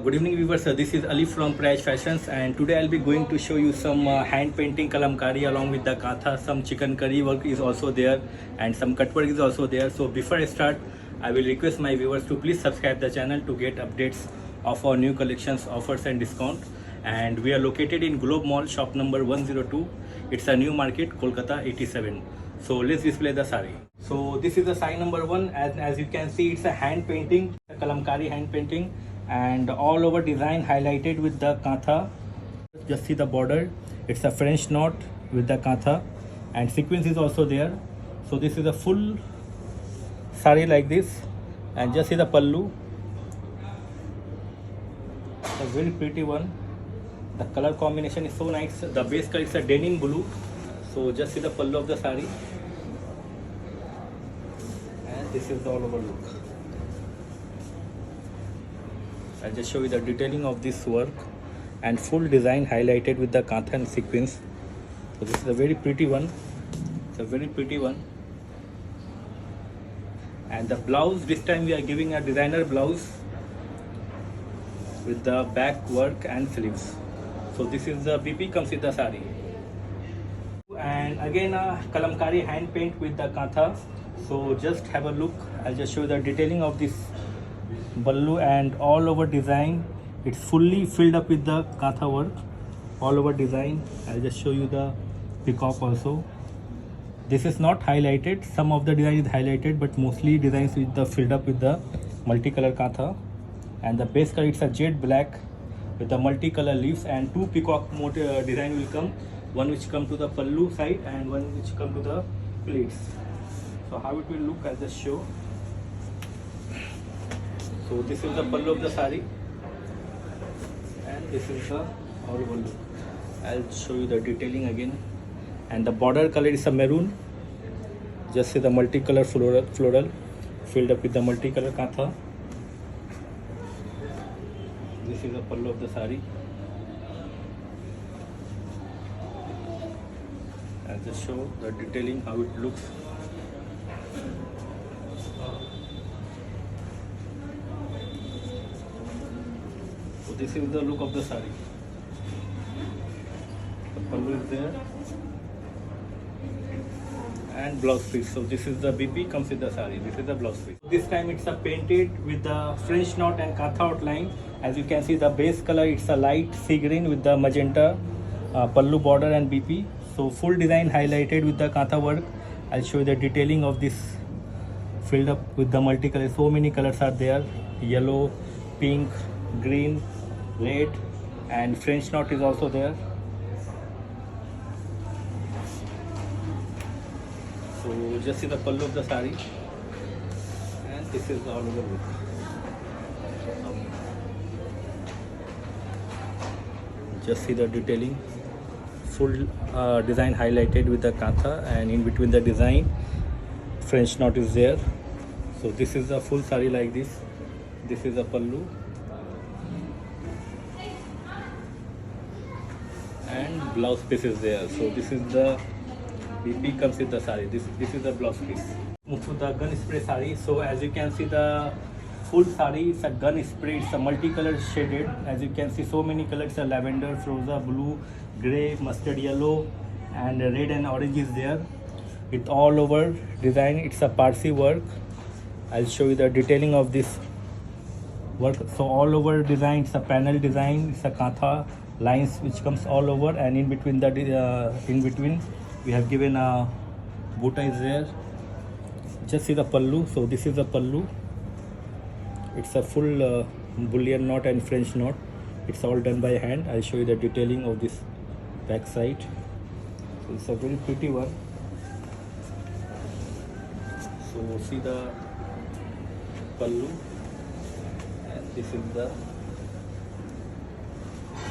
Good evening viewers, this is Ali from Praj Fashions and today I'll be going to show you some hand painting kalamkari along with the katha. Some chicken curry work is also there and some cut work is also there. So before I start, I will request my viewers to please subscribe the channel to get updates of our new collections, offers and discount. And we are located in Globe Mall, shop number 102. It's a new market, Kolkata 87. So let's display the sari. So this is the sari number 1. As you can see, it's a hand painting, a kalamkari hand painting, and all over design highlighted with the katha. Just see the border. It's a French knot with the katha, and sequence is also there. So this is a full sari like this, and just see the pallu. It's a very pretty one. The color combination is so nice. The base color is a denim blue. So just see the pallu of the sari, and this is the all over look. I'll just show you the detailing of this work and full design highlighted with the katha and sequence. So this is a very pretty one. It's a very pretty one. And the blouse, this time we are giving a designer blouse with the back work and sleeves. So this is the BP comes with the sari. And again a kalamkari hand paint with the katha. So just have a look. I'll just show you the detailing of this ballu and all over design. It's fully filled up with the katha work, all over design. I'll just show you the peacock also. This is not highlighted. Some of the design is highlighted, but mostly designs with the filled up with the multicolor katha. And the base color, it's a jet black with the multicolor leaves, and two peacock design will come. One which come to the pallu side and one which come to the pleats. So how it will look, I'll just show. So this is the pallu of the sari, and this is the all over look. I'll show you the detailing again. And the border color is a maroon. Just see the multicolor floral filled up with the multicolor katha. This is the pallu of the sari. I'll just show the detailing how it looks. So this is the look of the sari. The pallu is there and blouse piece. So this is the BP comes with the sari. This is the blouse piece. This time it's a painted with the French knot and katha outline. As you can see, the base color, it's a light sea green with the magenta pallu border and BP. So full design highlighted with the katha work. I'll show you the detailing of this filled up with the multicolor. So many colors are there: yellow, pink, green, red, and French knot is also there. So just see the pallu of the sari, and this is all over look. Just see the detailing, full design highlighted with the katha, and in between the design French knot is there. So this is the full sari like this. This is the pallu, and blouse piece is there. So this is the BP comes with the sari. This is the blouse piece. Move to the gun spray sari. So as you can see, the full sari is a gun spray. It's a multicolored shaded. As you can see, so many colors: a lavender, froza, blue, gray, mustard yellow, and red and orange is there. With all over design, it's a Parsi work. I'll show you the detailing of this work. So all over design, it's a panel design. It's a katha lines which comes all over, and in between we have given a buta is there. Just see the pallu. So this is the pallu. It's a full bullion knot and French knot. It's all done by hand. I'll show you the detailing of this back side. So it's a very pretty one. So see the pallu, and this is the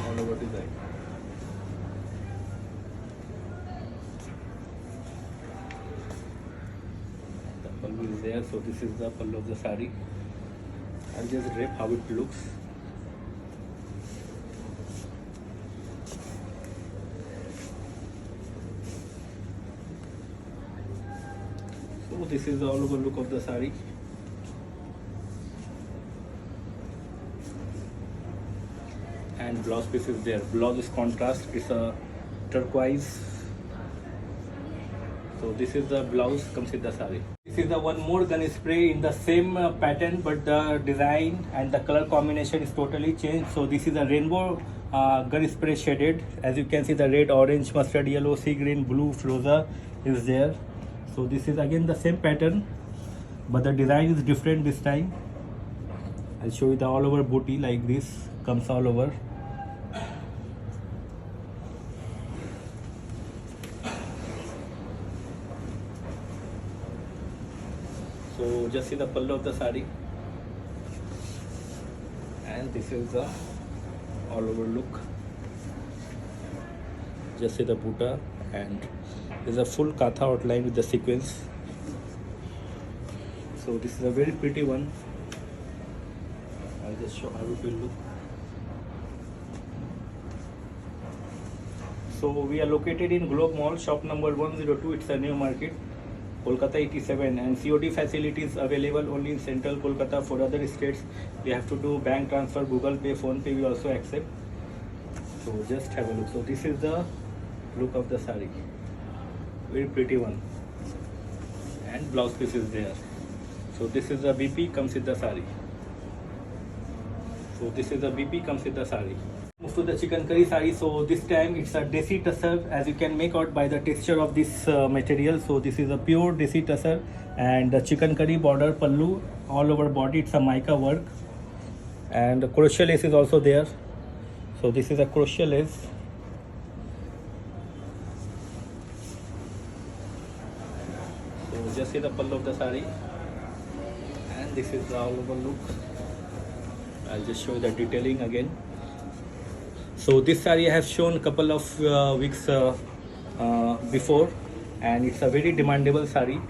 all over design. The pallu is there. So this is the pallu of the sari. I'll just drape how it looks. So this is the all over look of the sari. and blouse piece is there. Blouse is contrast, it's a turquoise. So this is the blouse comes with the sari. This is the one more gun spray in the same pattern, but the design and the color combination is totally changed. So this is a rainbow gun spray shaded. As you can see, the red, orange, mustard yellow, sea green, blue, froza is there. So this is again the same pattern, but the design is different this time. I'll show you the all over booty like this comes all over. So just see the pallu of the sari, and this is the all over look. Just see the buta, and there's a full katha outline with the sequence. So this is a very pretty one. I'll just show how it will look. So we are located in Globe Mall, shop number 102. It's a new market, Kolkata 87, and COD facilities available only in central Kolkata. For other states, we have to do bank transfer, Google Pay, Phone Pay we also accept. So just have a look. So this is the look of the sari, very pretty one, and blouse piece is there. So this is the BP comes with the sari. So this is the BP comes with the sari. Move to the chicken curry sari. So this time it's a desi tussar, as you can make out by the texture of this material. So this is a pure desi tussar, and the chicken curry border pallu all over body. It's a mica work, and the crochet lace is also there. So this is a crochet lace. So just see the pallu of the sari, and this is the all over look. I'll just show you the detailing again. So this sari I have shown a couple of weeks before, and it's a very demandable sari.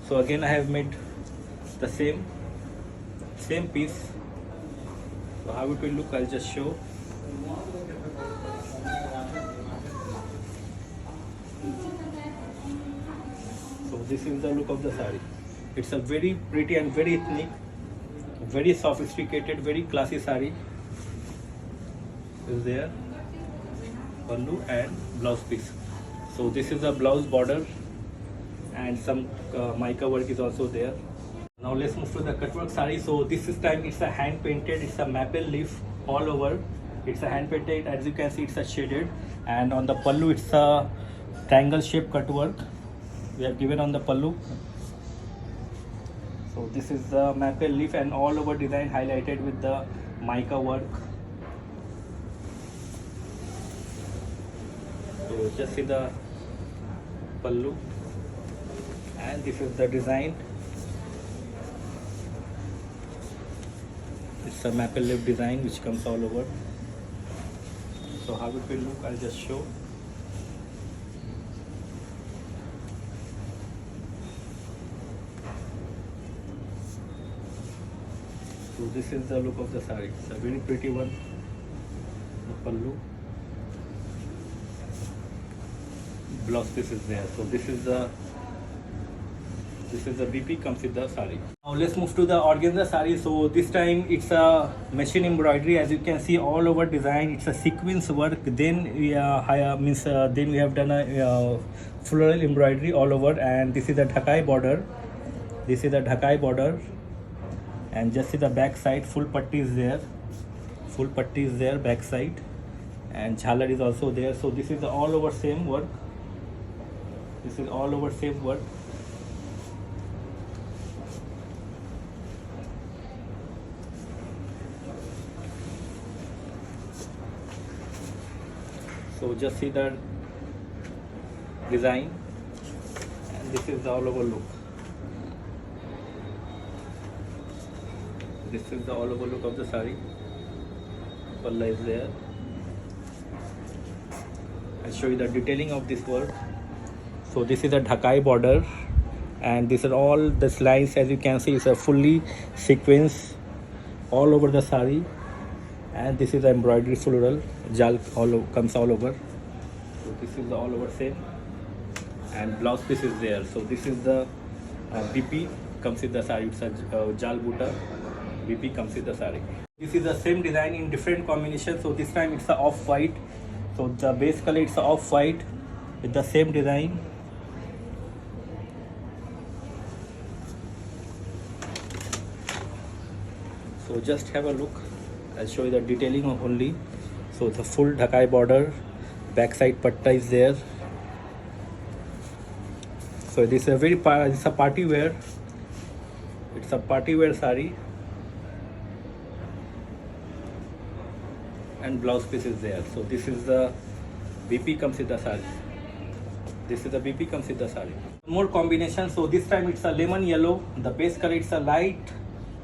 So again I have made the same piece. So how it will look, I'll just show. So this is the look of the sari. It's a very pretty and very ethnic, very sophisticated, very classy sari. Is there pallu and blouse piece. So this is the blouse border, and some mica work is also there. Now let's move to the cutwork sari. So this time it's a hand painted, it's a maple leaf all over. It's a hand painted, as you can see it's a shaded, and on the pallu it's a triangle shaped cutwork we have given on the pallu. So this is the maple leaf and all over design highlighted with the mica work. So just see the pallu, and this is the design. It's a maple leaf design which comes all over. So how it will look, I'll just show. So this is the look of the sari. It's a very pretty one. The pallu, blouse piece is there. So this is the BP comes with the sari. Now let's move to the organza sari. So this time it's a machine embroidery, as you can see all over design. It's a sequence work. Then we then we have done a floral embroidery all over, and this is the Dhakai border. This is the Dhakai border, and just see the back side. Full patti is there. Full patti is there back side, and jhalar is also there. So this is the all over same work. This is all over same work. So just see the design, and this is the all over look. This is the all over look of the sari. Palla is there. I'll show you the detailing of this work. So this is a Dhakai border, and these are all the lines, as you can see, is a fully sequence all over the sari, and this is the embroidery floral jal comes all over. So this is the all over same, and blouse piece is there. So this is the BP comes with the sari. It's a jal buta. BP comes with the sari. This is the same design in different combination. So this time it's a off-white. So the base color it's a off-white with the same design. So just have a look. I'll show you the detailing only. So the full Dhakai border, backside patta is there. So this is a it's a party wear. It's a party wear sari. And blouse piece is there. So this is the BP comes with the sari. This is the BP comes with the sari. More combination. So this time it's a lemon yellow. The base color it's a light.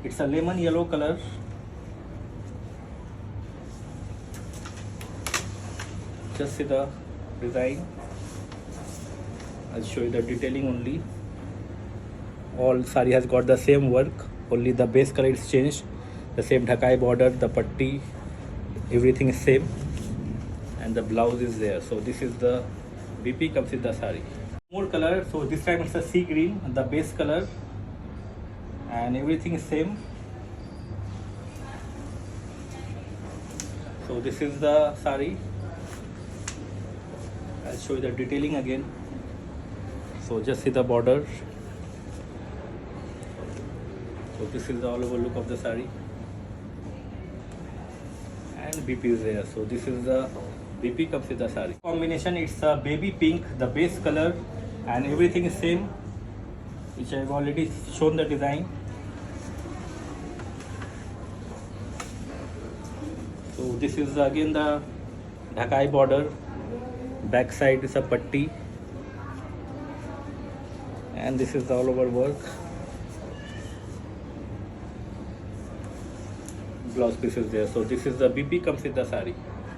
It's a lemon yellow color. Just see the design. I'll show you the detailing only. All sari has got the same work. Only the base color is changed. The same Dhakai border, the patti, everything is same. And the blouse is there. So this is the BP comes with the sari. More color. So this time it's a sea green. The base color. And everything is same. So this is the sari. I'll show you the detailing again. So just see the border. So this is the all over look of the sari. And BP is there. So this is the BP comes with the sari. Combination it's a baby pink, the base color, and everything is same, which I have already shown the design. So this is again the Dhakai border, back side is a patti, and this is the all over work. Blouse piece is there. So this is the BP comes with the sari.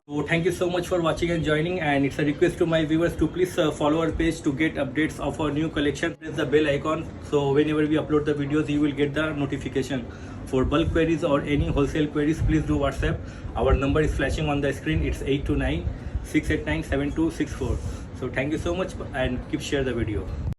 So thank you so much for watching and joining, and it's a request to my viewers to please follow our page to get updates of our new collection. Press the bell icon, so whenever we upload the videos you will get the notification. For bulk queries or any wholesale queries, please do WhatsApp. Our number is flashing on the screen. It's 829 689 7264. So thank you so much and keep share the video.